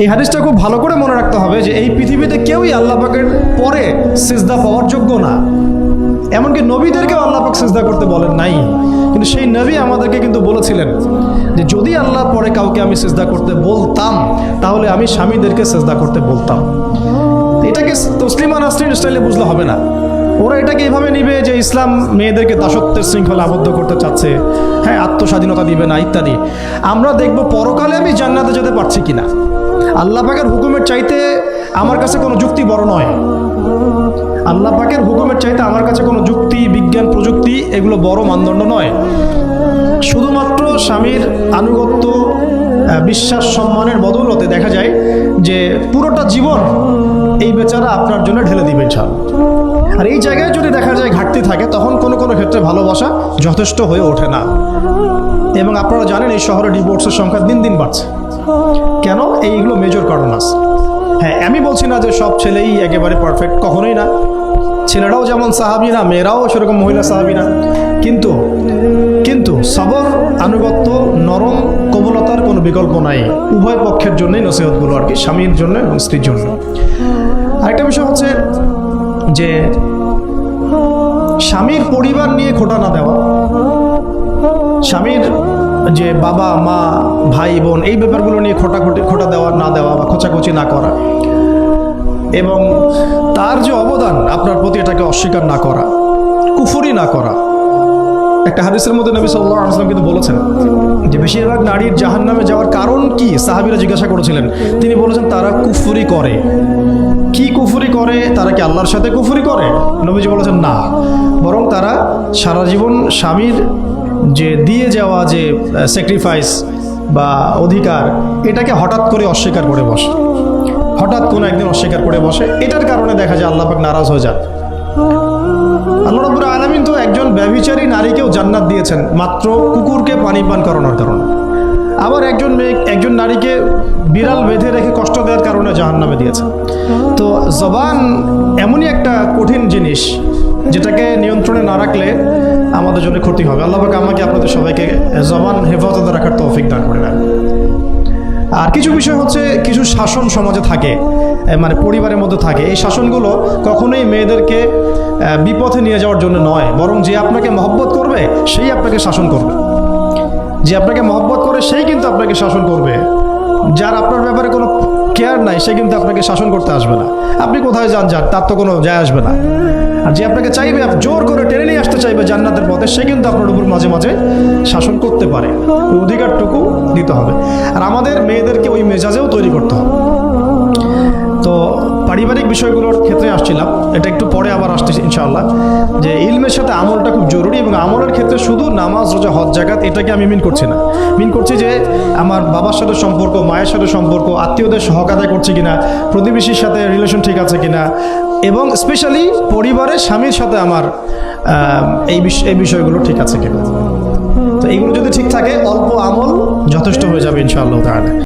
এই হাদিসটা খুব ভালো করে মনে রাখতে হবে যে এই পৃথিবীতে কেউই আল্লাহ পাকের পরে সিজদা পাওয়ার যোগ্য না। এমনকি নবীদেরকেও আল্লাহ পাক সিজদা করতে বলেন নাই, কিন্তু সেই নবী আমাদেরকে কিন্তু বলেছিলেন যে যদি আল্লাহ পরে কাউকে আমি সিজদা করতে বলতাম তাহলে আমি স্বামীদেরকে সিজদা করতে বলতাম। এটাকে তসলিমা নাসরিন স্টাইলে বুঝলে হবে না। ওরা এটাকে এভাবে নিবে যে ইসলাম মেয়েদেরকে দাসত্বের শৃঙ্খলা আবদ্ধ করতে চাচ্ছে, হ্যাঁ আত্মস্বাধীনতা দিবে না ইত্যাদি। আমরা দেখব পরকালে আমি জান্নাতে যেতে পারছি কিনা। আল্লাহ পাকের হুকুমের চাইতে আমার কাছে কোনো যুক্তি বড় নয়। আল্লাহ পাকের হুকুমের চাইতে আমার কাছে কোনো যুক্তি, বিজ্ঞান, প্রযুক্তি এগুলো বড় মানদণ্ড নয়। শুধুমাত্র স্বামীর আনুগত্য, বিশ্বাস, সম্মানের বদৌলতে দেখা যায় যে পুরোটা জীবন এই বেচারা আপনার জন্য ঢেলে দিবে ইনশাআল্লাহ। আর এই জায়গায় যদি দেখা যায় ঘাটতি থাকে তখন কোনো কোনো ক্ষেত্রে ভালোবাসা যথেষ্ট হয়ে ওঠে না। এবং আপনারা জানেন এই শহরে ডিভোর্সের সংখ্যা দিন দিন বাড়ছে। কেন? এইগুলো মেজর কারণ আছে। হ্যাঁ, আমি বলছি না যে সব ছেলেই একেবারে পারফেক্ট, কখনোই না। ছেলেরাও যেমন সাহাবী না, মেয়েরাও সেরকম মহিলা সাহাবী না। কিন্তু সবর, আনুগত্য, নরম কোমলতার কোনো বিকল্প নাই। উভয় পক্ষের জন্যই নসিহতগুলো আর কি, স্বামীর জন্য এবং স্ত্রীর জন্য। আরেকটা বিষয় হচ্ছে যে স্বামীর পরিবার নিয়ে খোঁটা না দেওয়া, স্বামীর যে বাবা মা ভাই বোন এই ব্যাপারগুলো নিয়ে খোঁটা দেওয়া না দেওয়া বা খোঁচাখুচি না করা, এবং তার যে অবদান আপনার প্রতি এটাকে অস্বীকার না করা, কুফরি না করা। একটা হাদিসের মধ্যে নবী সাল্লাল্লাহু আলাইহি ওয়াসাল্লাম কিন্তু বলেছেন যে বেশিরভাগ নারীর জাহান্নামে যাওয়ার কারণ কি? সাহাবীরা জিজ্ঞাসা করেছিলেন। তিনি বলেছেন তারা কুফরি করে। কি কুফরি করে? তারা কি আল্লাহর সাথে কুফরি করে? নবীজি বলেছেন না, বরং তারা সারা জীবন স্বামীর যে দিয়ে যাওয়া যে স্যাক্রিফাইস বা অধিকার, এটাকে হঠাৎ করে অস্বীকার করে বসে, হঠাৎ কোনো একদিন অস্বীকার করে বসে। এটার কারণে দেখা যায় আল্লাহ পাক নারাজ হয়ে যান। আল্লাহ রাব্বুল আলামিন তো একজন ব্যভিচারী নারীকেও জান্নাত দিয়েছেন মাত্র কুকুরকে পানি পান করানোর কারণে। আবার একজন নারীকে বিড়াল বেঁধে রেখে কষ্ট দেওয়ার কারণে জাহান্নামে দিয়েছেন। তো জবান এমনই একটা কঠিন জিনিস যেটাকে নিয়ন্ত্রণে না রাখলে আমাদের জন্য ক্ষতি হবে। আল্লাহ পাক আমাকে আপনাদের সবাইকে জবান হেফাজতে রাখার তৌফিক দান করে দেন। আর কিছু বিষয় হচ্ছে, কিছু শাসন সমাজে থাকে, মানে পরিবারের মধ্যে থাকে। এই শাসনগুলো কখনোই মেয়েদেরকে বিপথে নিয়ে যাওয়ার জন্য নয়, বরং যে আপনাকে মহব্বত করবে সেই আপনাকে শাসন করবে। যে আপনাকে মহব্বত করে সেই কিন্তু আপনাকে শাসন করবে। যার আপনার ব্যাপারে কোনো কেয়ার নাই সে কিন্তু আপনাকে শাসন করতে আসবে না। আপনি কোথায় যান তার তো কোনো যায় আসবে না। আর যে আপনাকে চাইবে, জোর করে টেনে নিয়ে আসতে চাইবে জান্নাতের পথে, সে কিন্তু আপনার উপর মাঝে মাঝে শাসন করতে পারে। ওই অধিকারটুকু দিতে হবে। আর আমাদের মেয়েদেরকে ওই মেজাজেও তৈরি করতে হবে। তো পারিবারিক বিষয়গুলোর ক্ষেত্রে আসছিলাম, এটা একটু পরে আবার আসতেছি ইনশাআল্লাহ, যে ইলমের সাথে আমলটা খুব জরুরি। এবং আমলের ক্ষেত্রে শুধু নামাজ, রোজা, হজ, যাকাত এটাকে আমি মিন করছি না। মিন করছি যে আমার বাবার সাথে সম্পর্ক, মায়ের সাথে সম্পর্ক, আত্মীয়দের হক আদায় করছি কিনা, প্রতিবেশীর সাথে রিলেশন ঠিক আছে কিনা, এবং স্পেশালি পরিবারের স্বামীর সাথে আমার এই বিষয়গুলো ঠিক আছে কিনা। তো এইগুলো যদি ঠিক থাকে অল্প আমল যথেষ্ট হয়ে যাবে ইনশাআল্লাহ তাআলা।